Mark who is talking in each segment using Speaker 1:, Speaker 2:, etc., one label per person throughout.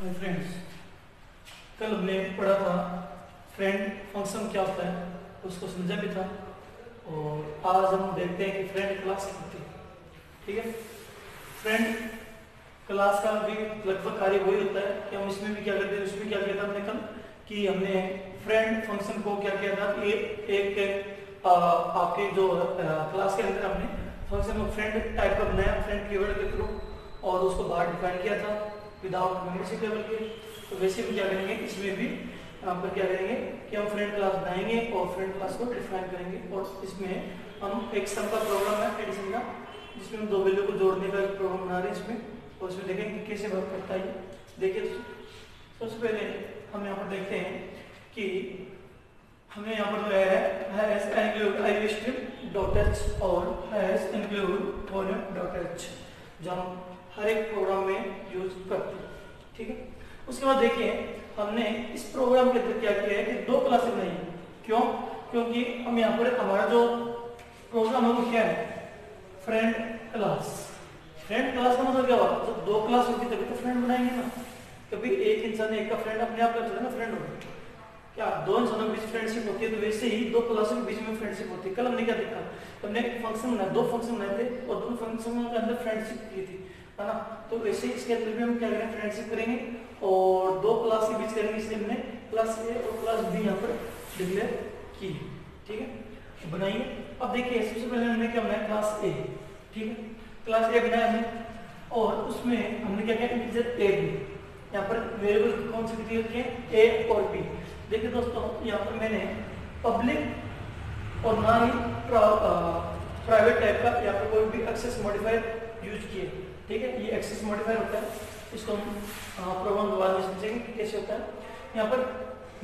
Speaker 1: Hi friends, कल हमने पढ़ा था फ्रेंड फंक्शन क्या होता है, उसको समझा भी था। और आज हम देखते हैं कि फ्रेंड क्लास क्या होती है। ठीक है, फ्रेंड क्लास का भी लगभग कार्य वही होता है कि हम इसमें भी क्या करते हैं, उसमें क्या किया था हमने कल कि हमने फ्रेंड फंक्शन को क्या किया था, आपके जो क्लास के अंदर हमने फंक्शन को फ्रेंड टाइप का बनाया फ्रेंड कीवर्ड के थ्रू, और उसको बाहर डिफाइन किया था विदाउट मेंबरशिप लेवल के। तो वैसे भी क्या करेंगे, इसमें भी यहाँ पर क्या करेंगे कि हम फ्रेंड क्लास बनाएंगे और फ्रेंड क्लास को डिफाइन करेंगे। और इसमें हम एक सिंपल प्रोग्राम है एडिशन का, जिसमें हम दो वैल्यू को जोड़ने का प्रोग्राम बना रहे हैं इसमें, और इसमें देखेंगे कि कैसे वर्क करता है। देखिए सबसे पहले हम यहाँ पर देखते हैं कि हमें यहाँ पर जो है और volume.h जो हम हर एक प्रोग्राम में यूज करते हैं। ठीक है, उसके बाद देखिए हमने इस प्रोग्राम के अंदर क्या किया है कि दो क्लासेस बनाई है। क्यों? क्योंकि हम यहाँ पर हमारा जो प्रोग्राम है वो क्या है, फ्रेंड क्लास। फ्रेंड क्लास का मतलब क्या हुआ, जब दो क्लास होगी तभी तो फ्रेंड बनाएंगे ना। कभी एक इंसान एक का फ्रेंड अपने आप करता है ना, फ्रेंड होगा क्या, दो इंसानों के बीच फ्रेंडशिप होती है, तो वैसे ही दो क्लासों के बीच में फ्रेंडशिप होती है। कल हमने क्या देखा, हमने फंक्शन बनाया, दो फंक्शन बनाए थे और दोनों फंक्शन के अंदर फ्रेंडशिप की थी, है ना। तो वैसे ही इसके अंदर भी हम क्या करेंगे, फ्रेंडशिप करेंगे और दो क्लास के बीच करेंगे, इसलिए हमने क्लास ए और क्लास बी यहाँ पर डिक्लेयर की। ठीक है, बनाइए। अब देखिए सबसे पहले हमने क्या बनाया, क्लास ए। ठीक है, क्लास ए बनाया हमने और उसमें हमने क्या किया, इंटीजर ए बी, यहाँ पर वेरिएबल कौन से डिक्लेयर किए, ए और बी। देखिए दोस्तों, यहाँ पर मैंने पब्लिक और ना ही प्राइवेट टाइप का यहाँ पर कोई भी एक्सेस मॉडिफायर यूज किए। ठीक है, ये एक्सेस मॉडिफायर होता है, इसको हम प्रोग्राम के बाद में समझेंगे कि कैसे होता है। यहाँ पर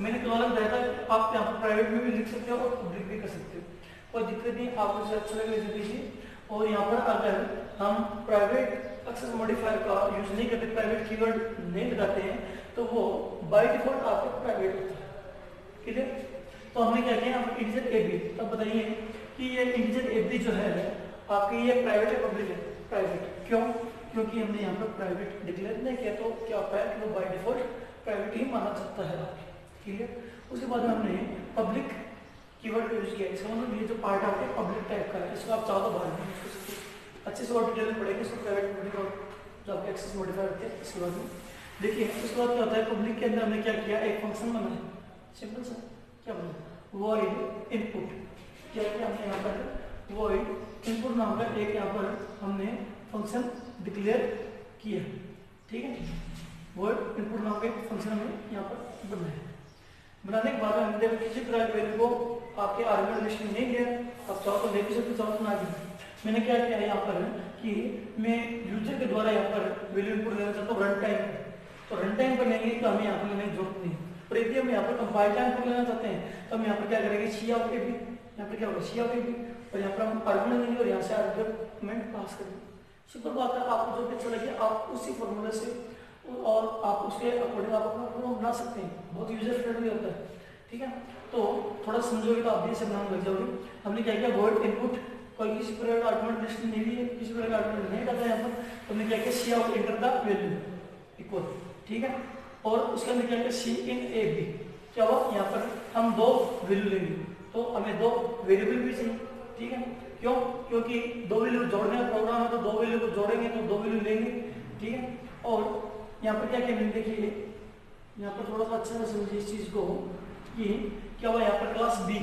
Speaker 1: मैंने कल वाला बताया था कि आप यहाँ पर प्राइवेट में भी लिख सकते हो और पब्लिक भी कर सकते हो, कोई दिक्कत नहीं, आपको इसे अच्छा लगे इसे दीजिए। और यहाँ पर अगर हम प्राइवेट एक्सेस मॉडिफायर का यूज नहीं करते, प्राइवेट कीवर्ड नहीं लगाते हैं, तो वो बाय डिफॉल्ट आपके प्राइवेट होता है। ठीक है, तो हमने क्या किया, हम इंटीजर ए बी। तब बताइए कि ये इंटीजर ए बी जो है आपके ये प्राइवेट है पब्लिक है, प्राइवेट। क्यों? क्योंकि हमने यहाँ पर प्राइवेट डिक्लेयर नहीं किया, तो क्या होता है कि वो बाय डिफॉल्ट प्राइवेट ही माना जाता है। ठीक है, उसके बाद में हमने पब्लिक कीवर्ड यूज किया। इसका मतलब ये जो पार्ट आपके पब्लिक टाइप का है, इसको आप चाहो तो बाहर में यूज कर सकते हो। अच्छे से और डिटेल में पढ़ेंगे इसको, प्राइवेट पब्लिक और जो आपके एक्सेस मॉडिफायर होते हैं। इसके बाद में देखिए उसके बाद क्या होता है, पब्लिक के अंदर हमने क्या किया, एक फंक्शन बनाया सिंपल सा, क्या बना, void इनपुट। क्या किया हमने यहाँ पर, void इनपुट नाम का एक यहाँ पर हमने फंक्शन डिक्लेयर किया। ठीक है, void इनपुट नाम का फंक्शन हमने यहाँ पर बनाया। बनाने के बाद हमने देखा किसी तरह वैल्यू को आपके आर्गुमेंट लिस्ट में नहीं लिया, आप चाहो तो ले भी सकते, चाहो तो ना भी। मैंने क्या किया यहाँ पर कि मैं यूजर के द्वारा यहाँ पर वैल्यू इनपुट लेना चाहता हूँ रन टाइम, तो रन टाइम पर लेंगे तो हमें यहाँ पर लेने की जरूरत नहीं। पर यदि हम यहाँ पर कंपाइल टाइम पर लेना चाहते हैं तो हम यहाँ पर क्या करेंगे, सी आउट ए बी, यहाँ पर क्या होगा, सी आउट ए बी, और यहाँ पर हम आर्गुमेंट देंगे और यहाँ से आर्गुमेंट पास करेंगे। सिंपल बात है, आपको जो भी अच्छा लगे आप उसी फॉर्मूले से और आप उसके अकॉर्डिंग आप अपना प्रोग्राम बना सकते हैं, बहुत यूजर फ्रेंडली होता है। ठीक है, तो थोड़ा समझोगे तो आप भी इसे बनाने लग जाओगे। हमने क्या किया, void इनपुट, कोई किसी प्रकार का आर्गुमेंट लिस्ट नहीं लिए, किसी प्रकार का आर्गुमेंट नहीं डाला यहाँ पर, तो हमने क्या किया, C out enter the value equal. ठीक है, और उसके अंदर क्या किया, सी इन ए बी। क्या हुआ, यहाँ पर हम दो वैल्यू लेंगे, तो हमें दो वेरिएबल भी चाहिए। ठीक है, क्यों? क्योंकि दो वैल्यू जोड़ने का प्रोग्राम है, तो दो वैल्यू को जोड़ेंगे तो दो वैल्यू लेंगे। ठीक है, और यहाँ पर क्या किया मैंने, देखिए यहाँ पर थोड़ा सा अच्छा से समझिए इस चीज को कि क्या हुआ, यहाँ पर क्लास बी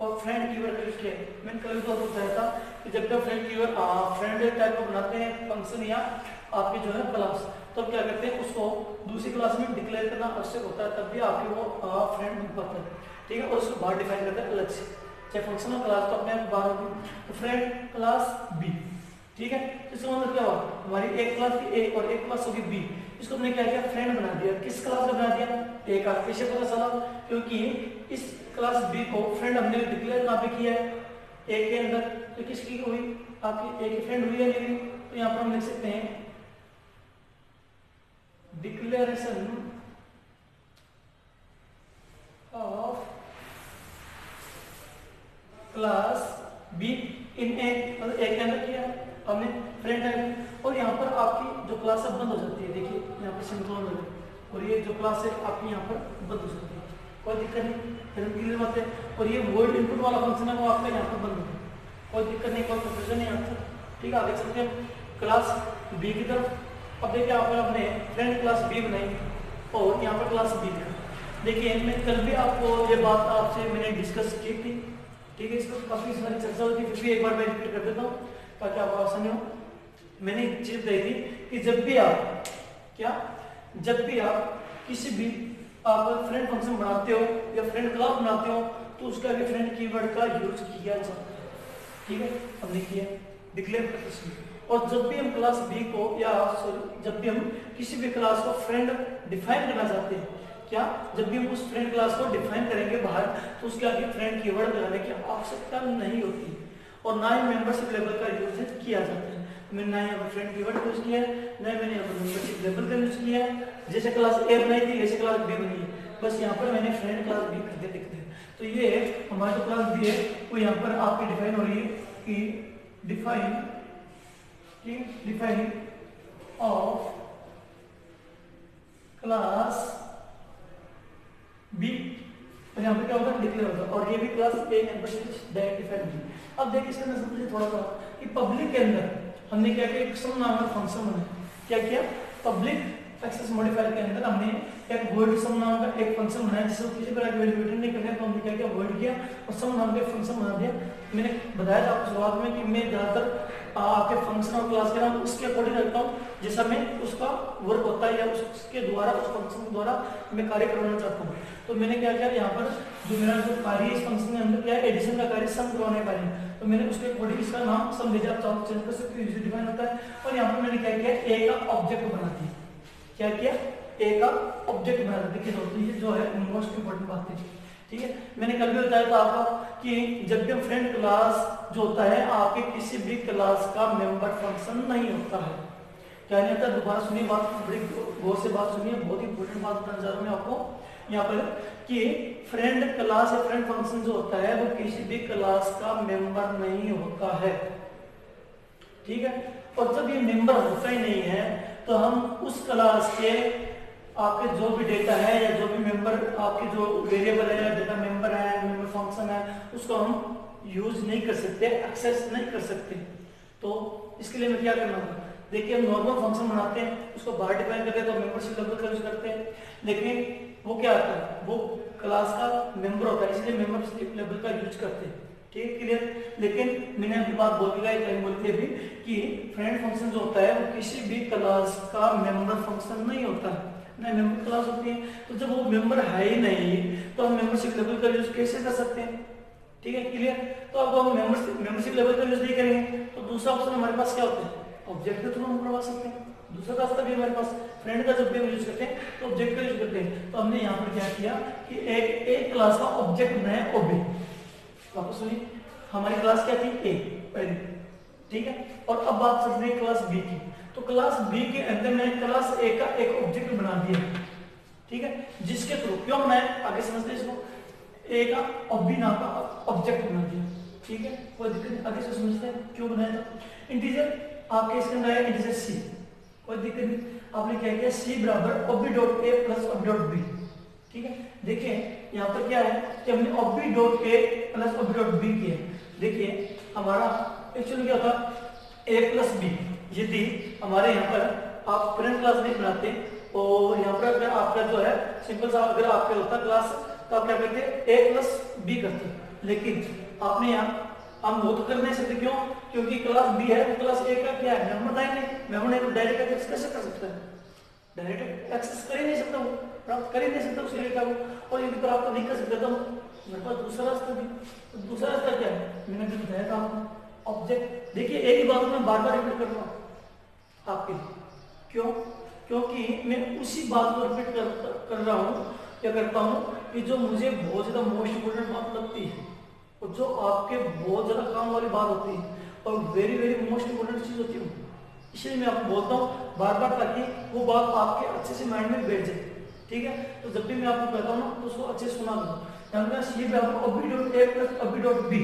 Speaker 1: और फ्रेंड कीवर्ड का यूज किया। मैंने कल तो बताया था कि जब तक फ्रेंड कीवर्ड फ्रेंड टाइप को बनाते हैं फंक्शन या आपके जो है क्लास, तो क्या करते हैं, उसको दूसरी क्लास में डिक्लेयर करना आवश्यक होता है, तब भी आपके वो फ्रेंड बन पाता है। ठीक है, और उसको बाहर डिफाइन करते हैं अलग से, चाहे फंक्शन और क्लास तो अपने आप बाहर होगी, तो फ्रेंड क्लास बी। ठीक है, इसका मतलब क्या हुआ, हमारी एक क्लास की ए और एक क्लास होगी बी, इसको हमने क्या किया, फ्रेंड बना दिया। किस क्लास का बना दिया, ए का। कैसे पता चला, क्योंकि इस क्लास बी को फ्रेंड हमने डिक्लेयर कहाँ पे किया है, ए के अंदर, तो किसकी हुई, आपकी ए की फ्रेंड हुई है नहीं, तो यहाँ पर हम लिख सकते हैं declaration of class B in A, मतलब ए के अंदर किया हमने फ्रेंड है। और यहाँ पर आपकी जो क्लास अब बंद हो जाती है, देखिए यहाँ पर सेमीकोलन लगे, और ये जो क्लास है आपकी यहाँ पर बंद हो सकती है, कोई दिक्कत नहीं, क्लियर बात है। और ये वॉइड इनपुट वाला फंक्शन है वो आपका यहाँ पर बंद होगा, कोई दिक्कत नहीं, कोई कंफ्यूजन नहीं आता। ठीक है, आप देख सकते हैं क्लास बी की तरफ। अब देखिए यहाँ पर अपने फ्रेंड क्लास बी बनाई और यहाँ पर क्लास बी है। देखिए मैं कल भी आपको ये बात आपसे मैंने डिस्कस की थी, ठीक है, इसको काफ़ी सारी चर्चा हुई थी, फिर भी एक बार मैं रिपीट कर देता हूँ ताकि आपको आसानी हो। मैंने एक चीज बताई थी कि जब भी आप किसी भी आप फ्रेंड फंक्शन बनाते हो या फ्रेंड क्लास बनाते हो तो उसका भी फ्रेंड कीवर्ड का यूज किया जाता है। ठीक है, हमने किया डिक्लेयर करते। और जब भी हम क्लास बी को या जब भी हम किसी भी क्लास को फ्रेंड डिफाइन करना चाहते हैं, क्या जब भी हम उस फ्रेंड क्लास को डिफाइन करेंगे बाहर तो उसके आगे फ्रेंड कीवर्ड लगाने की आवश्यकता नहीं होती और ना ही मेंबरशिप लेवल का यूज किया जाता है। मैंने ना यहाँ पर फ्रेंड कीवर्ड यूज किया है, ना मैंने यहाँ पर मेंबरशिप लेवल का यूज किया है। जैसे क्लास ए बनाई थी वैसे क्लास बी बनी है, बस यहाँ पर मैंने फ्रेंड क्लास बी करके लिख दिया। तो ये हमारी जो क्लास बी है वो यहाँ पर आपकी डिफाइन हो रही है कि डिफाइन ऑफ क्लास बी, और यहाँ पे क्या होगा डिक्लेयर होगा, और ये भी क्लास ए डिफाइन। अब देखिए इसके अंदर समझिए थोड़ा सा कि पब्लिक के अंदर हमने क्या किया, एक सम नाम का फंक्शन बनाया। क्या किया, पब्लिक एक्सेस मॉडिफायर के अंदर हमने एक वॉइड सम नाम का एक फंक्शन बनाया जिसको किसी प्रकार की वैल्यू रिटर्न नहीं करना है, तो हमने क्या किया वॉइड किया और सम नाम का फंक्शन बना दिया। मैंने बताया था आपको शुरुआत में कि मैं ज्यादातर आपके फंक्शन और क्लास के नाम उसके अकॉर्डिंग रखता हूँ जैसा मैं उसका वर्क होता है या उसके द्वारा उस फंक्शन के द्वारा मैं कार्य करवाना चाहता हूँ। तो मैंने क्या किया, यहाँ पर जो मेरा जो कार्य इस फंक्शन के अंदर क्या है, एडिशन का कार्य, सम करवाने का कार्य, तो मैंने उसके अकॉर्डिंग इसका नाम सम भेजा, आप चाहो चेंज कर सकते हो, यूजर डिफाइन होता है। और यहाँ पर मैंने क्या किया, ए का ऑब्जेक्ट बना दिया। क्या किया, ए का ऑब्जेक्ट बना दिया। देखिए दोस्तों ये जो है मोस्ट इंपोर्टेंट बात है। ठीक है, मैंने कल भी बताया था आपको कि जब भी फ्रेंड क्लास जो होता है आपके किसी भी क्लास का मेंबर फंक्शन नहीं होता है। क्या नहीं होता, दोबारा सुनिए बात, बड़ी गौर से बात सुनिए, बहुत इंपॉर्टेंट बात बताने जा रहा हूं मैं आपको यहाँ पर कि फ्रेंड क्लास या फ्रेंड फंक्शन जो होता है वो किसी भी क्लास का मेंबर नहीं होता है। ठीक है, और जब ये मेंबर होता ही नहीं है तो हम उस क्लास के आपके जो भी डेटा है या जो भी मेंबर आपके जो वेरिएबल है या डेटा मेंबर है, मेंबर फंक्शन है, उसको हम यूज नहीं कर सकते, एक्सेस नहीं कर सकते। तो इसके लिए हमें क्या करना होगा, देखिए हम नॉर्मल फंक्शन बनाते हैं, उसको बाहर डिफाइन करते हैं तो मेंबरशिप लेवल का यूज करते हैं, लेकिन वो क्या आता है, वो क्लास का मेंबर होता है, इसलिए मेंबरशिप लेवल का यूज करते हैं। ठीक है, क्लियर। लेकिन मैंने अभी बात बोल दी अभी कि फ्रेंड फंक्शन जो होता है वो किसी भी क्लास का मेंबर फंक्शन नहीं होता है, नहीं मेंबर क्लास होती है। तो जब वो मेंबर है ही नहीं तो हम मेंबरशिप लेवल का यूज कैसे कर सकते हैं। ठीक है, क्लियर। तो अब हम मेंबरशिप लेवल का यूज नहीं करेंगे तो दूसरा ऑप्शन हमारे पास क्या होता है, ऑब्जेक्ट के थ्रू हम करवा सकते हैं। दूसरा रास्ता भी हमारे पास, फ्रेंड का जब भी हम यूज करते हैं तो ऑब्जेक्ट का यूज करते हैं। तो हमने यहाँ पर क्या किया कि एक क्लास का ऑब्जेक्ट बनाया ओबी। वापस सुनिए, हमारी क्लास क्या थी, ए पहले। ठीक है, और अब बात चल रही है क्लास बी की। तो क्लास बी के अंदर मैंने क्लास ए का एक ऑब्जेक्ट बना दिया। ठीक है, जिसके थ्रू क्यों बनाया आगे समझते हैं इसको, ए का ऑब्बी नाम का ऑब्जेक्ट बना दिया। ठीक है, कोई दिक्कत नहीं, आगे से समझते हैं क्यों बनाया था। इंटीजर आपके इसके अंदर है इंटीजर सी, कोई दिक्कत नहीं। आपने क्या किया, सी बराबर ऑब्बी डॉट ए प्लस ऑब्बी डॉट बी। ठीक है, देखिए यहाँ पर क्या है कि हमने ऑब्बी डॉट ए प्लस ऑब्बी डॉट बी किया। देखिए हमारा एक्चुअली क्या था, ए प्लस बी, यदि हमारे यहाँ पर आप फ्रेंड क्लास नहीं बनाते और यहाँ पर अगर आपका जो है सिंपल सा अगर आपका होता क्लास तो आप क्या करते, ए प्लस बी करते। लेकिन आपने यहाँ हम वो तो कर नहीं सकते, क्यों, क्योंकि क्लास बी है, क्लास ए का क्या है, मेंबर नहीं, मेंबर नहीं, डायरेक्ट एक्सेस कैसे कर सकता है, डायरेक्ट एक्सेस कर ही नहीं सकता, वो प्राप्त कर ही नहीं सकता उस डेटा को। और यदि प्राप्त नहीं कर सकता तो मेरे पास दूसरा रास्ता भी, तो दूसरा रास्ता क्या है, मैंने भी बताया था आपको, ऑब्जेक्ट। देखिए एक ही बात मैं बार बार रिपीट कर रहा हूँ आपके, क्यों, क्योंकि मैं उसी बात को रिपीट कर रहा हूँ या करता हूँ कि जो मुझे बहुत ज्यादा मोस्ट इंपोर्टेंट बात लगती है और जो आपके बहुत ज्यादा काम वाली बात होती है और वेरी वेरी मोस्ट इंपोर्टेंट चीज होती है, इसलिए मैं आपको बोलता हूँ बार बार ताकि वो बात आपके अच्छे से माइंड में बैठ जाए। ठीक है, तो जब भी मैं आपको कहता हूँ ना तो उसको अच्छे से सुना दो। ऑब्बी डॉट ए प्लस ऑब्बी डॉट बी,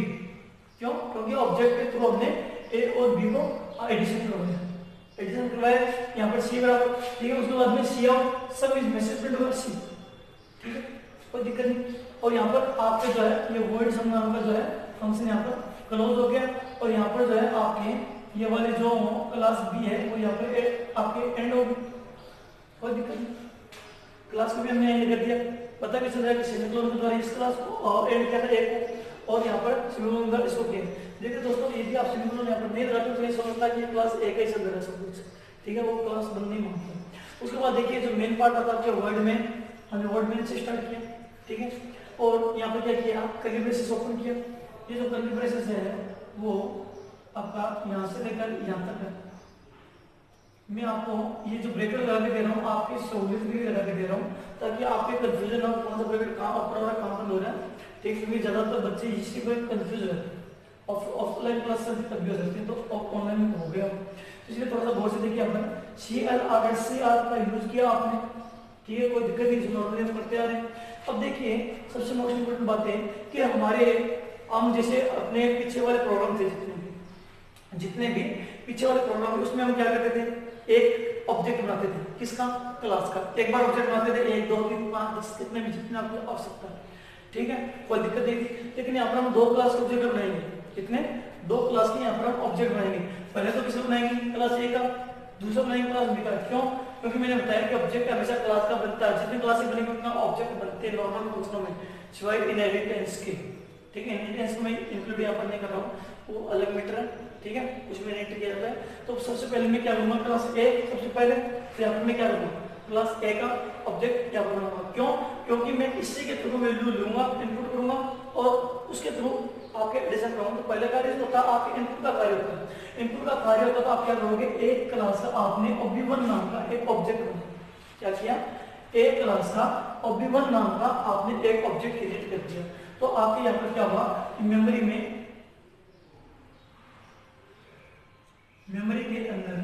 Speaker 1: क्यों, क्योंकि ऑब्जेक्ट के थ्रू हमने ए और बी को एडिशन करवाया। एडिशन करवाया, यहाँ पर सी बराबर, ठीक है। उसके बाद में सी आउट, सब इस मैसेज प्रिंट होगा सी, ठीक है, कोई दिक्कत नहीं। और यहाँ पर आपके जो है ये वॉइड सम नाम का जो है फंक्शन यहाँ पर क्लोज हो गया, और यहाँ पर जो है आपके ये वाले जो क्लास बी है वो यहाँ पर आपके एंड हो गई, कोई दिक्कत नहीं। क्लास को भी हमने एंड कर दिया, पता भी चल रहा है कि सेमीकोलन के द्वारा इस क्लास को एंड किया था एक को, और यहाँ पर सेमीकोलन का इसको किया। देखिए दोस्तों, यदि आप सेमीकोलन यहाँ पर नहीं लगाते तो ये समझता है कि क्लास एक ही चल रहा है सब कुछ, ठीक है, वो क्लास बंद नहीं मानती। उसके बाद देखिए जो मेन पार्ट आता है आपके वर्ड में, हमने वर्ड में से स्टार्ट किया, ठीक है। और यहाँ पर क्या किया, कर्ली ब्रेसेस ओपन किया। ये जो कर्ली ब्रेसेस है वो आपका यहाँ से लेकर यहाँ तक है। मैं आपको ये जो ब्रैकेट लगा के दे रहा हूँ आपके सहूलियत के लिए लगा के दे रहा हूँ, ताकि आपके कंफ्यूजन ना हो कौन सा ब्रैकेट कहाँ ऊपर वाला कहाँ बंद हो रहा है, ठीक। क्योंकि ज्यादातर बच्चे इसी पर कंफ्यूज रहते हैं, ऑफलाइन क्लास से तब भी हो सकती है, तो ऑनलाइन में हो गया, तो इसलिए थोड़ा सा गौर से देखिए। आपने CLRSCR का यूज किया आपने, ठीक है, कोई दिक्कत नहीं, नॉर्मली हम करते आ रहे हैं। अब देखिए सबसे मोस्ट इम्पोर्टेंट बात है कि हमारे हम जैसे अपने पीछे वाले प्रोग्राम थे, जितने भी पीछे वाले प्रोग्राम थे उसमें हम क्या करते थे, एक ऑब्जेक्ट बनाते थे, किसका, क्लास का। एक बार ऑब्जेक्ट बनाते थे 1 2 3 5 10 कितने भी, जितने आपको आवश्यकता है, ठीक है, कोई दिक्कत नहीं थी। लेकिन यहाँ पर हम 2 क्लास के ऑब्जेक्ट बनाएंगे, कितने, 2 क्लास के यहाँ पर हम ऑब्जेक्ट बनाएंगे। पहले तो किसका बनाएंगे, क्लास ए का, दूसरा बनाएंगे क्लास बी का। क्यों, क्योंकि मैंने बताया कि ऑब्जेक्ट हमेशा क्लास का बनता है, जितने क्लास बनेंगे उतना ऑब्जेक्ट बनते हैं नॉर्मल फंक्शनों में, सिवाय इनहेरिटेंस के, ठीक है। इनहेरिटेंस में इंक्लूड यहाँ पर नहीं कर रहा हूँ, वो अलग मैटर है, ठीक है, उसमें इनहेरिट किया जाता है। तो सबसे पहले मैं क्या लूंगा, क्लास ए सबसे पहले, फिर यहाँ पर मैं क्या लूंगा, क्लास ए का ऑब्जेक्ट क्या बनाऊंगा। क्यों, क्योंकि मैं इसी के थ्रू वैल्यू लूंगा, इनपुट करूंगा और उसके थ्रू आपके एडिशन करूंगा। तो पहले कार्य होता है आपके इनपुट का कार्य होता है, इनपुट का कार्य होता है तो आप क्या करोगे, एक क्लास का आपने ob1 नाम का एक ऑब्जेक्ट बनाया, क्या किया, एक क्लास का ob1 नाम का आपने एक ऑब्जेक्ट क्रिएट कर दिया। तो आपके यहाँ पर क्या हुआ, मेमोरी के अंदर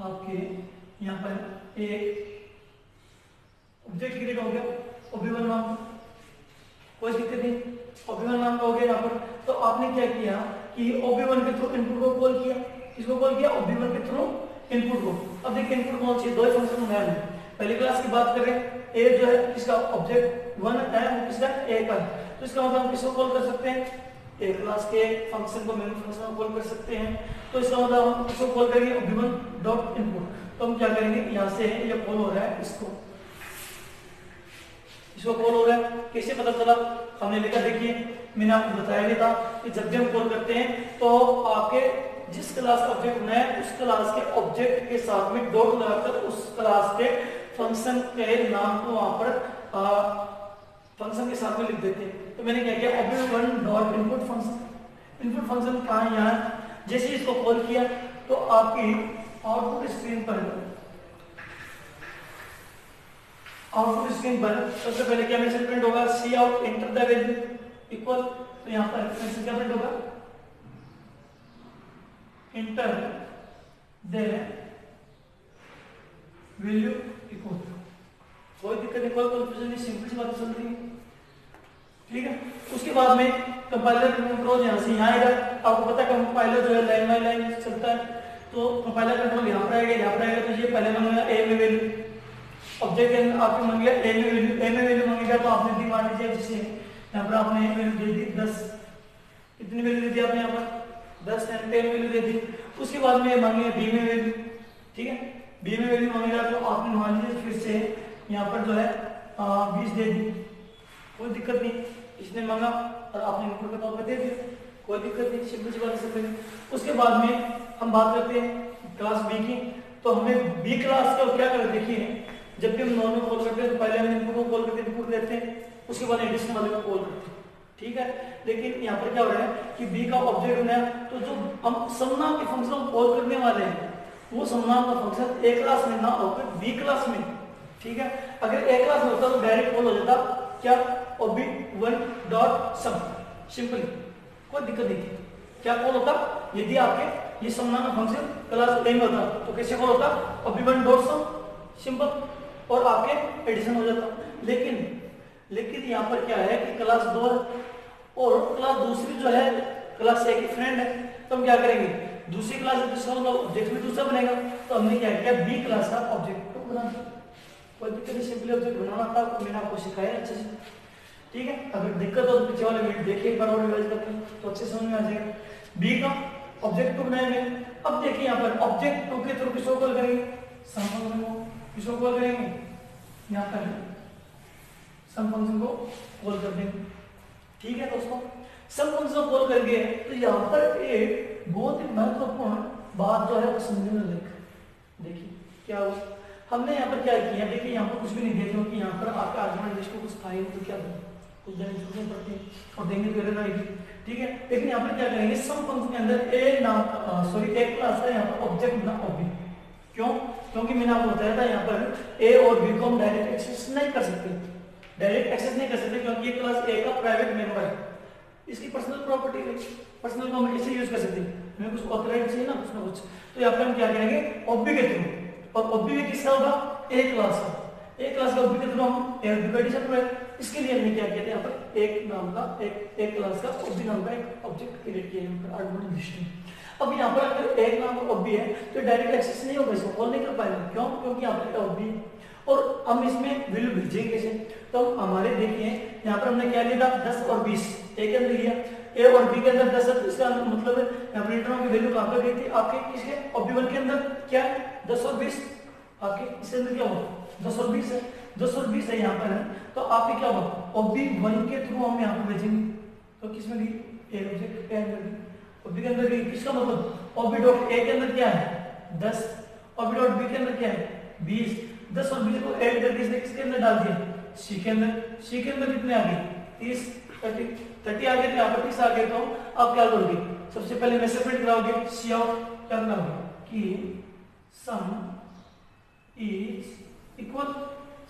Speaker 1: आपके यहाँ पर एक ऑब्जेक्ट क्रिएट हो गया ob1 नाम का, कोई दिक्कत नहीं, ob1 नाम का हो गया यहाँ पर। तो आपने क्या किया कि ob1 के थ्रू इनपुट को कॉल किया, किसको कॉल किया, ob1 के थ्रू इनपुट को। अब देखिए इनपुट कौन सी, 2 ही फंक्शन बनाए हैं। पहली क्लास की बात करें, ए जो है इसका ऑब्जेक्ट 1 है, वो किसका, ए का है, तो इसका मतलब हम किसको कॉल कर सकते हैं, ए क्लास के फंक्शन को मेन फंक्शन को कॉल कर सकते हैं। तो इसका मतलब हम किसको कॉल करेंगे, ob1.input। तो हम क्या करेंगे, यहाँ से ये कॉल हो रहा है, इसको कॉल हो रहा है, कैसे पता चला, हमने लिखा, देखिए मैंने आपको बताया भी था कि जब भी हम कॉल करते हैं तो आपके जिस क्लास का ऑब्जेक्ट बनाया है उस क्लास के ऑब्जेक्ट के साथ में डॉट लगाकर उस क्लास के फंक्शन के नाम को वहां पर फंक्शन के साथ में लिख देते हैं। तो मैंने क्या किया, ob1.input फंक्शन, इनपुट फंक्शन कहाँ है, यहाँ। जैसे इसको कॉल किया तो आपकी आउटपुट स्क्रीन पर सबसे पहले क्या मैसेज प्रिंट होगा, C out enter the value equal, तो यहाँ पर मैसेज क्या प्रिंट होगा, एंटर द वैल्यू इक्वल। कोई दिक्कत नहीं, कोई कंफ्यूजन नहीं, सिंपल सी बात चल रही है, ठीक है। उसके बाद में कंपाइलर कंट्रोल यहाँ से यहाँ आएगा। आपको पता है कंपाइलर जो है लाइन बाय लाइन चलता है, तो कंपाइलर कंट्रोल यहाँ पर आएगा, यहाँ पर आएगा। तो ये पहले मांगेगा ए में वैल्यू, ऑब्जेक्ट के आपको मांगेगा ए में वैल्यू मांगेगा, तो आपने दी मान लीजिए, जैसे यहाँ पर आपने वैल्यू दे दी 10, कितनी वैल्यू दे दी आपने यहाँ पर 10 10 वैल्यू दे दी। उसके बाद में मांगेगा बी में वैल्यू, ठीक है, बी में वैल्यू मांगेगा, तो आपने मान लीजिए फिर से यहाँ पर जो है 20 दे दी, कोई दिक्कत नहीं, इसने मांगा और आपने इनपुट के तौर पर दे दिया, कोई दिक्कत नहीं, सिंपल सी बात है। उसके बाद में हम बात करते हैं क्लास बी की। तो हमें बी क्लास का क्या करें, देखिए जब भी हम नॉर्मल कॉल करते हैं तो पहले हम इनपुट को कॉल करते हैं, इनपुट देते हैं, उसके बाद एडिशन वाले को कॉल करते हैं, ठीक है। लेकिन यहाँ पर क्या हो रहा है कि बी का ऑब्जेक्ट बनाया, तो जो हम समनाम के फंक्शन को कॉल करने वाले हैं वो समनाम का फंक्शन ए क्लास में ना होकर बी क्लास में, ठीक है। अगर ए क्लास में होता तो डायरेक्ट कॉल हो जाता क्या, ob1.sum, सिंपली, कोई दिक्कत नहीं थी। क्या कॉल होता, यदि आपके ये समनाम का फंक्शन क्लास ए में होता तो कैसे कॉल होता, ob1.sum, सिंपल, और आपके एडिशन हो जाता। लेकिन यहाँ पर क्या है कि क्लास 2 और क्लास दूसरी जो है क्लास ए की फ्रेंड है, तो हम क्या करेंगे, दूसरी क्लास है, दूसरा मतलब ऑब्जेक्ट भी दूसरा बनेगा। तो हमने क्या किया, बी क्लास का ऑब्जेक्ट को बना दिया। कोई दिक्कत नहीं, सिंपली ऑब्जेक्ट बनाना था, मैंने आपको सिखाया अच्छे से, ठीक है। अगर दिक्कत हो तो पीछे वाले वीडियो देखिए, एक बार और रिवाइज करते हैं तो अच्छे समझ में आ जाएगा। बी का ऑब्जेक्ट टू बनाएंगे। अब देखिए यहाँ पर ऑब्जेक्ट टू के थ्रू किसको कॉल करेंगे, सम फंक्शन को किसको कॉल करेंगे, यहाँ पर सम फंक्शन को कॉल कर देंगे, ठीक है दोस्तों। सम फंक्शन को कॉल करके तो यहाँ पर एक बहुत ही महत्वपूर्ण बात जो है वो समझने में देखिए क्या हुआ। हमने यहाँ पर क्या किया, देखिए यहाँ पर कुछ भी नहीं दिया क्योंकि यहाँ पर आपका आर्गुमेंट जिसको कुछ था ही तो क्या कुछ देने की जरूरत पड़ती है और देंगे तो एरर आएगी, ठीक है। लेकिन यहाँ पर क्या करेंगे, सम फंक्शन के अंदर ए नाम सॉरी एक क्लास है यहाँ पर ऑब्जेक्ट ना ओबी। क्यों, क्योंकि मैंने आपको बताया था यहाँ पर ए और बी को हम डायरेक्ट एक्सेस नहीं कर सकते, डायरेक्ट एक्सेस नहीं कर सकते क्योंकि ये क्लास ए का प्राइवेट मेंबर है, इसकी पर्सनल प्रॉपर्टी है, पर्सनल को हम इसे यूज कर सकते हैं, हमें कुछ ऑथराइज चाहिए ना कुछ ना कुछ। तो यहाँ पर हम क्या करेंगे, ओबी के थ्रू, और ओबी भी किसका होगा, ए क्लास का, ए क्लास का ओबी के थ्रू हम ए और बी का एडिशन करेंगे। इसके लिए हमने क्या किया था, यहाँ पर एक नाम का एक क्लास का ओबी नाम का एक ऑब्जेक्ट क्रिएट किया यहाँ पर आर्गुमेंट लिस्ट में। अब यहाँ पर अगर एक नाम का ओबी है तो डायरेक्ट एक्सेस नहीं होगा, इसको कॉल नहीं कर पाएगा। क्यों, क्योंकि यहाँ पर ओबी और हम इसमें वैल्यू भेजेंगे कैसे, तो हमारे देखिए यहाँ पर हमने क्या लिया 10 और 20 ए के अंदर लिया, ए और बी के अंदर 10 है, इसका मतलब यहाँ पर इंटरनल की वैल्यू कहाँ पर गई थी आपके किसके ओबी वन के अंदर, क्या 10 और 20 आपके इसके अंदर क्या होगा 10 और 20 है, 10 और 20 है यहाँ पर है, तो आपके क्या होगा ओबी वन के थ्रू हम यहाँ पर भेजेंगे। तो किसमें गई, ए ऑब्जेक्ट के अंदर गई, ओबी के अंदर गई, किसका मतलब ओबी डॉट ए के अंदर क्या है 10, ओबी डॉट बी के अंदर क्या है 20, 10 और 20 को ऐड करके इसने किसके अंदर डाल दिया, सी के अंदर, सी के अंदर कितने आ गए 30 30 आ गए, तो यहाँ पर 30 आ गए। तो आप क्या करोगे, सबसे पहले मेजरमेंट कराओगे, सी आउट क्या कराओगे कि sum is equal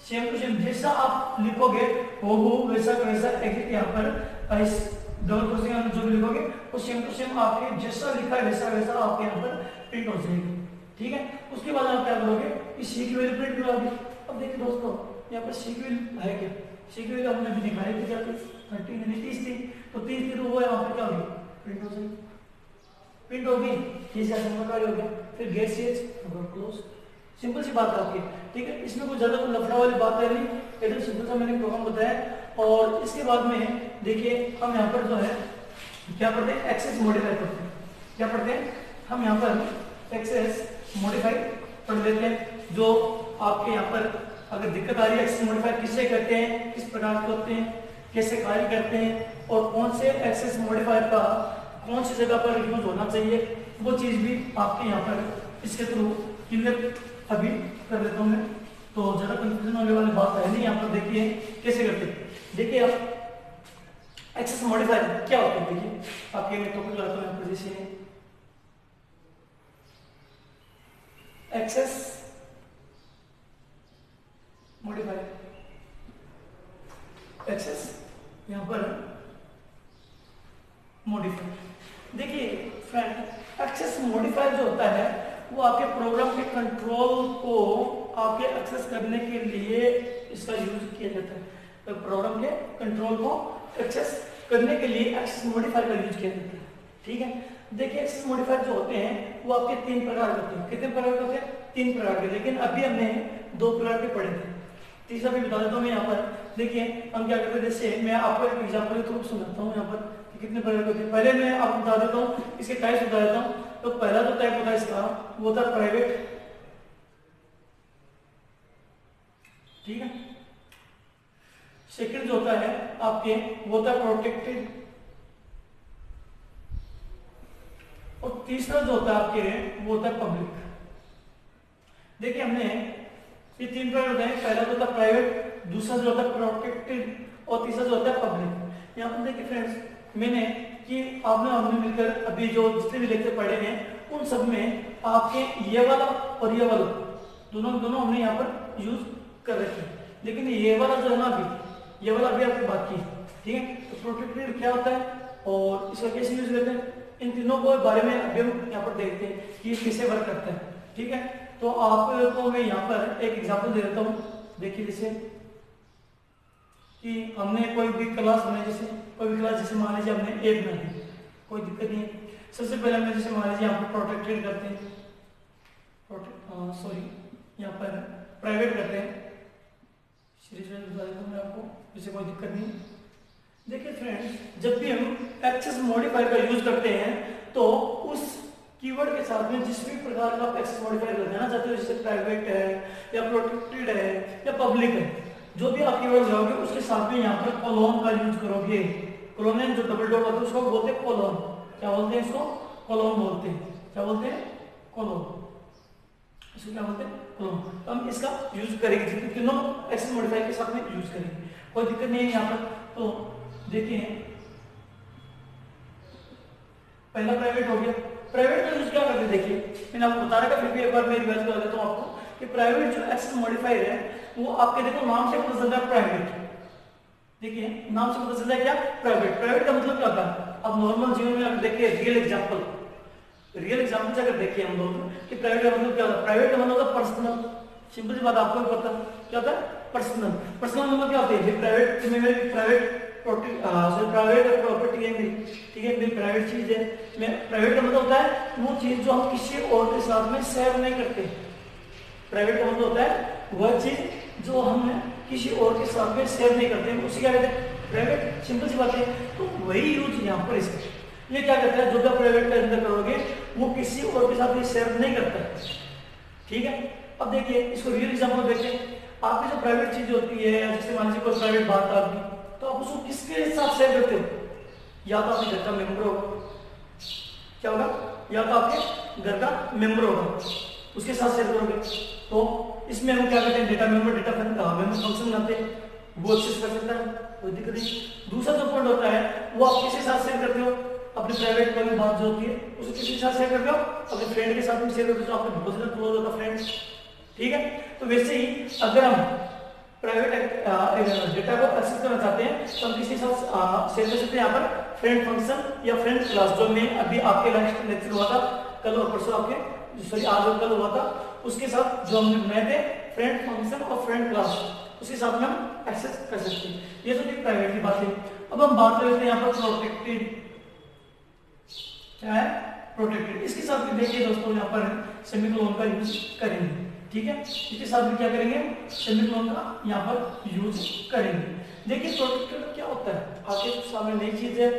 Speaker 1: same to same, जैसा आप लिखोगे वो वैसा वैसा एग्जैक्ट यहाँ पर इस डबल क्रोसिंग में जो भी लिखोगे वो सेम टू सेम आपके जैसा लिखा है वैसा वैसा आपके यहाँ पर प्रिंट हो जाएगी, ठीक है। उसके बाद आप क्या करोगे, इस सी की वैल्यू प्रिंट करोगे। अब देखिए दोस्तों यहाँ पर सी की वैल्यू है क्या, सी की वैल्यू हमने अभी दिखाई थी क्या थी 30 यानी 30 थी, तो 30 थी तो वो यहाँ पर क्या होगी प्रिंट हो जाएगी, प्रिंट होगी, ये जैसा कार्य हो गया। फिर गेट सीएच क्लोज, सिंपल सी बात है आपकी, ठीक है। इसमें कोई ज्यादा लफड़ा वाली बात है नहीं, एकदम सिंपल सा मैंने प्रोग्राम बताया। और इसके बाद में देखिए हम यहाँ पर जो है क्या पढ़ते हैं, एक्सेस मॉडिफाई पढ़ते हैं। क्या पढ़ते हैं हम यहाँ पर एक्सेस मॉडिफाई पढ़ लेते हैं, जो आपके यहाँ पर अगर दिक्कत आ रही है एक्सेस मॉडिफाई किससे करते हैं, किस प्रकार के होते हैं, कैसे कार्य करते हैं और कौन से एक्सेस मॉडिफायर का कौन सी जगह पर यूज होना चाहिए, वो चीज भी आपके यहाँ पर इसके थ्रू क्लियर अभी कर लेता हूँ मैं, तो ज्यादा कंफ्यूजन होने वाली बात है नहीं। यहाँ पर देखिए कैसे करते हैं, देखिए आप एक्सेस मॉडिफायर क्या होता है, देखिए आपके मैं टॉपिक लाता हूँ यहाँ पर, जैसे एक्सेस मॉडिफायर, एक्सेस यहाँ पर मॉडिफायर। देखिए फ्रेंड एक्सेस मॉडिफायर जो होता है वो आपके प्रोग्राम के कंट्रोल को आपके एक्सेस करने के लिए इसका यूज किया जाता है, तो प्रोग्राम के कंट्रोल को एक्सेस करने के लिए एक्सेस मॉडिफायर का यूज किया जाता है, ठीक है। देखिए एक्सेस मॉडिफायर जो होते हैं वो आपके 3 प्रकार के होते हैं, कितने प्रकार के होते हैं 3 प्रकार के, लेकिन अभी हमने 2 प्रकार के पढ़े थे, तीसरा भी बता देता हूँ मैं यहाँ पर। देखिए हम क्या करते हैं, जैसे मैं आपको एक एग्जाम्पल के थ्रू सुनाता हूँ यहाँ पर कितने प्रकार के होते हैं। पहले मैं आपको बता देता हूँ इसके टाइप्स बता देता हूँ। तो पहला जो टाइप होता है इसका वो होता है प्राइवेट, ठीक है। सेकंड जो होता है आपके वो होता है प्रोटेक्टेड, और तीसरा जो होता है आपके वो होता है पब्लिक। देखिए हमने ये 3 प्रकार होते हैं, पहला जो होता है प्राइवेट, दूसरा जो होता है प्रोटेक्टेड और तीसरा जो होता है पब्लिक। यहाँ पर देखिए फ्रेंड्स मैंने कि आपने हमने मिलकर अभी जो जितने भी लेक्चर पढ़े हैं उन सब में आपके ये वाला और ये वाला दोनों हमने यहाँ पर यूज कर रखे हैं, लेकिन ये वाला जो है ना अभी ये वाला अभी आपकी बाकी है, ठीक है। तो प्रोटेक्टेड क्या होता है और इसका कैसे यूज करते हैं, इन तीनों को बारे में अभी हम यहाँ पर देखते हैं कि कैसे वर्क करता है, ठीक है। तो आपको मैं यहाँ पर एक एग्जांपल दे देता हूँ। देखिए जैसे कि हमने कोई भी क्लास बनाई, जैसे कोई भी क्लास जैसे मान लीजिए हमने ए बना दी, कोई दिक्कत नहीं है। सबसे पहले हम जैसे मान लीजिए यहाँ पर प्रोटेक्टेड करते हैं, सॉरी यहाँ पर प्राइवेट करते हैं, सीरीज में बता देता हूँ मैं आपको, जैसे कोई दिक्कत नहीं। देखिए फ्रेंड्स, जब भी हम एक्सेस मॉडिफायर का यूज करते हैं तो उस कीवर्ड के साथ में जिस भी प्रकार का आप एक्सेस मॉडिफायर लगाना चाहते हो, जैसे प्राइवेट है या प्रोटेक्टेड है या पब्लिक है, जो भी आप कीवर्ड लगाओगे उसके साथ में यहाँ पर कोलोन का यूज करोगे। कोलोन जो डबल डॉट होता है उसको बोलते हैं कोलोन। क्या बोलते हैं इसको? कोलोन बोलते हैं। क्या बोलते हैं? कोलोन। इसको क्या बोलते हैं? कोलोन। तो हम इसका यूज करेंगे, तीनों एक्सेस मॉडिफायर के साथ में यूज करेंगे, कोई दिक्कत नहीं है यहाँ पर। तो देखिए पहला प्राइवेट हो गया। प्राइवेट का यूज क्या करते हैं, देखिए मैंने आपको बता रखा, फिर भी एक बार मैं रिवाइज कर देता हूँ आपको कि प्राइवेट जो एक्सेस मॉडिफायर है वो आपके देखो नाम से पता चलता है प्राइवेट। देखिए नाम से पता चलता है क्या? प्राइवेट। प्राइवेट का मतलब क्या होता है? अब नॉर्मल जीवन में अगर देखिए रियल एग्जांपल से अगर देखिए हम लोग कि प्राइवेट का मतलब क्या होता है? प्राइवेट का मतलब होता है पर्सनल। सिंपल सी बात, आपको भी पता क्या होता है? पर्सनल। पर्सनल मतलब क्या होता है? प्राइवेट में प्राइवेट प्रॉपर्टी है मेरी, ठीक है, मेरी प्राइवेट चीज है। मैं प्राइवेट का मतलब होता है वो चीज जो हम किसी और के साथ में शेयर नहीं करते। प्राइवेट का मतलब होता है वह चीज जो हम किसी और के साथ में शेयर नहीं करते, उसी क्या कहते हैं? प्राइवेट। सिंपल सी बात है। तो वही यूज यहाँ पर इसका, ये क्या करता है? जो भी प्राइवेट के अंदर करोगे वो किसी और के साथ शेयर नहीं करता है, ठीक है। अब देखिए इसको रियल एग्जांपल देखिए। आपकी जो प्राइवेट चीज होती है, जैसे मान लीजिए कोई प्राइवेट बात है आपकी, तो आप उसको किसके साथ शेयर करते हो? या तो आपके घर का मेंबर होगा, क्या होगा? या तो आपके घर का मेंबर होगा, उसके साथ शेयर करोगे। तो इसमें हम क्या करते हैं? डेटा मेंबर फंक्शन बनाते हैं, वो एक्सेस कर सकता है, कोई दिक्कत नहीं। दूसरा जो पॉइंट होता है वो आप किसके साथ शेयर करते हो? अपने प्राइवेट वाली बात जो होती है उसे किसके साथ शेयर करते हो? अपने फ्रेंड के साथ में शेयर करते हो, आपके बहुत ज्यादा क्लोज होता फ्रेंड, ठीक है। तो वैसे ही अगर हम प्राइवेट डेटा को एक्सेस करना चाहते हैं तो हम किसी साथ शेयर कर सकते हैं। यहाँ पर फ्रेंड फंक्शन या फ्रेंड क्लास, जो मैं अभी आपके लास्ट लेक्चर हुआ था कल और परसों, आपके सॉरी आज और कल हुआ था, उसके साथ जो हमने बनाए थे फ्रेंड फंक्शन और फ्रेंड क्लास, उसके साथ में हम एक्सेस कर सकते हैं। ये तो प्राइवेट की बात है। अब हम बात करते हैं यहाँ पर प्रोटेक्टेड। क्या है? प्रोटेक्टेड। इसके साथ भी देखिए दोस्तों यहाँ पर सेमीकोलन का यूज करेंगे, ठीक है। इसके साथ भी क्या करेंगे? सेमीकोलन का यहाँ पर यूज करेंगे। देखिए प्रोटेक्टेड क्या होता है, आपके सामने नई चीज है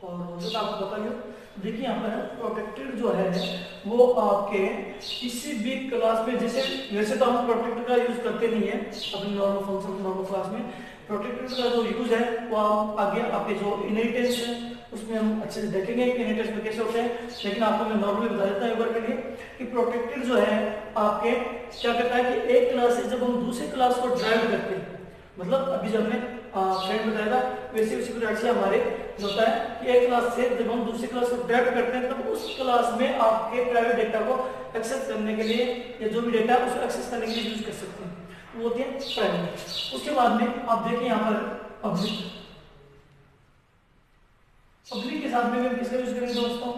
Speaker 1: और जो आपको बताइए। देखिए यहाँ पर प्रोटेक्टेड जो है वो आपके किसी भी क्लास में, जैसे वैसे तो हम प्रोटेक्टेड का यूज करते नहीं है अपने नॉर्मल फंक्शन नॉर्मल क्लास में। प्रोटेक्टेड का जो यूज है वो हम आगे आपके जो इनहेरिटेंस है उसमें हम अच्छे से देखेंगे कि इनहेरिटेंस में कैसे होते हैं, लेकिन आपको मैं नॉर्मली बता देता हूँ एक बार के लिए कि प्रोटेक्टेड जो है आपके क्या करता है कि एक क्लास से जब हम दूसरे क्लास को ड्राइव करते हैं, मतलब अभी जब मैं फ्रेंड बताया था वैसे उसी प्रकार से हमारे जो होता है कि एक क्लास से जब हम दूसरी क्लास को ड्राइव करते हैं तब उस क्लास में आपके प्राइवेट डेटा को एक्सेस करने के लिए या जो भी डेटा है उसको एक्सेस करने के लिए यूज कर सकते हैं, वो होती है प्राइवेट। उसके बाद में आप देखिए यहाँ पर पब्लिक। पब्लिक के साथ में हम किसका यूज करेंगे दोस्तों?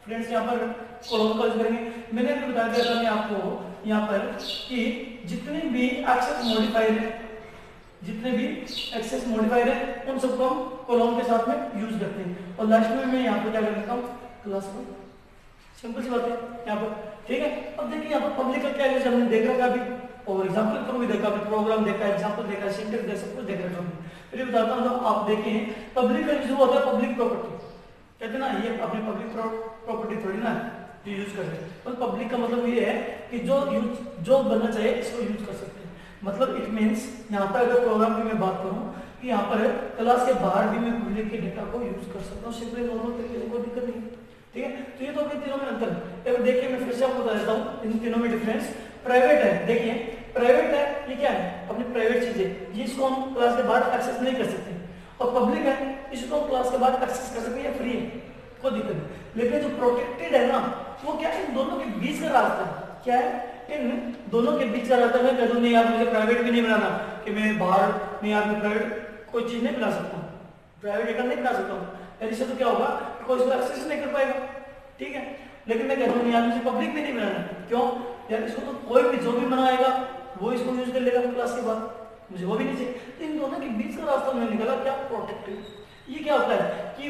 Speaker 1: फ्रेंड्स यहाँ पर कोलोन का यूज करेंगे। मैंने भी बता दिया था मैं आपको यहाँ पर कि जितने भी एक्सेस मॉडिफायर है, जितने भी एक्सेस मॉडिफायर है उन सबको हम कोलोन के साथ में यूज करते हैं। और लास्ट में मैं यहाँ पर क्या कर देता हूँ? क्लास को। सिंपल सी बात है यहाँ पर, ठीक है। अब देखिए यहाँ पर पब्लिक का क्या यूज हमने देख रखा अभी, और एग्जाम्पल के थ्रू भी देखा, प्रोग्राम देखा, एग्जाम्पल देखा, सिंटेक्स देखा, सब कुछ देख रखा हमने। फिर बताता हूँ तो आप देखें पब्लिक का यूज होता है पब्लिक प्रॉपर्टी, कहते हैं ना, ये अपनी पब्लिक प्रॉपर्टी थोड़ी ना यूज कर रहे हैं। तो पब्लिक का मतलब ये है कि जो बनना चाहिए इसको यूज कर सकते हैं। मतलब इट मीन्स यहाँ पर अगर प्रोग्राम की मैं बात करूँ कि यहाँ पर क्लास के बाहर भी मैं पब्लिक के डेटा को यूज कर सकता हूँ, सिंपली नॉर्मल तरीके से, कोई दिक्कत नहीं, ठीक है। तो ये तो अपने तीनों में अंतर है। देखिए मैं फिर से आपको बता देता हूँ इन तीनों में डिफरेंस। प्राइवेट है, देखिए प्राइवेट है, ये क्या है? अपनी प्राइवेट चीज है, जिसको हम क्लास के बाहर एक्सेस नहीं कर सकते। और पब्लिक है, इसको हम क्लास के बाहर एक्सेस कर सकते हैं, फ्री है, कोई दिक्कत नहीं। लेकिन जो प्रोटेक्टेड है ना, वो क्या है? इन दोनों के बीच का रास्ता है। क्या है? इन दोनों के बीच का रास्ता। मैं कह दूं नहीं यार मुझे प्राइवेट भी नहीं बनाना, कि मैं बाहर नहीं यार मैं प्राइवेट कोई चीज नहीं बना सकता हूँ, प्राइवेट डेटा नहीं बना सकता हूँ, ऐसे तो क्या होगा? कोई इसको एक्सेस नहीं कर पाएगा, ठीक है। लेकिन मैं कहता हूँ यार मुझे पब्लिक भी नहीं बनाना, क्यों यार? इसको तो कोई भी जो भी बनाएगा वो इसको यूज कर लेगा क्लास के बाद, मुझे वो भी नहीं चाहिए। तो इन दोनों के बीच का रास्ता मैंने निकाला, क्या? प्रोटेक्टेड। ये क्या होता है कि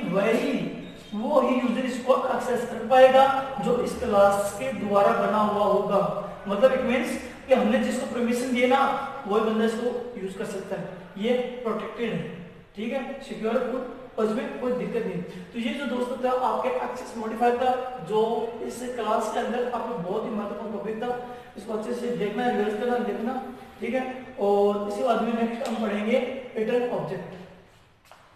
Speaker 1: वो ही यूजर इसको एक्सेस कर पाएगा जो इस क्लास के द्वारा बना हुआ होगा। मतलब इट मींस कि हमने जिसको परमिशन दिए ना वही बंदा इसको यूज कर सकता है, ये प्रोटेक्टेड है, ठीक है, सिक्योर है, और इसमें कोई दिक्कत नहीं। तो ये जो दोस्तों था आपके एक्सेस मॉडिफायर था जो इस क्लास के अंदर आपको बहुत ही महत्वपूर्ण टॉपिक था, इसको अच्छे से देखना, रिवर्स करना, देखना, ठीक है। और इसके बाद में नेक्स्ट हम पढ़ेंगे पैटर्न ऑब्जेक्ट।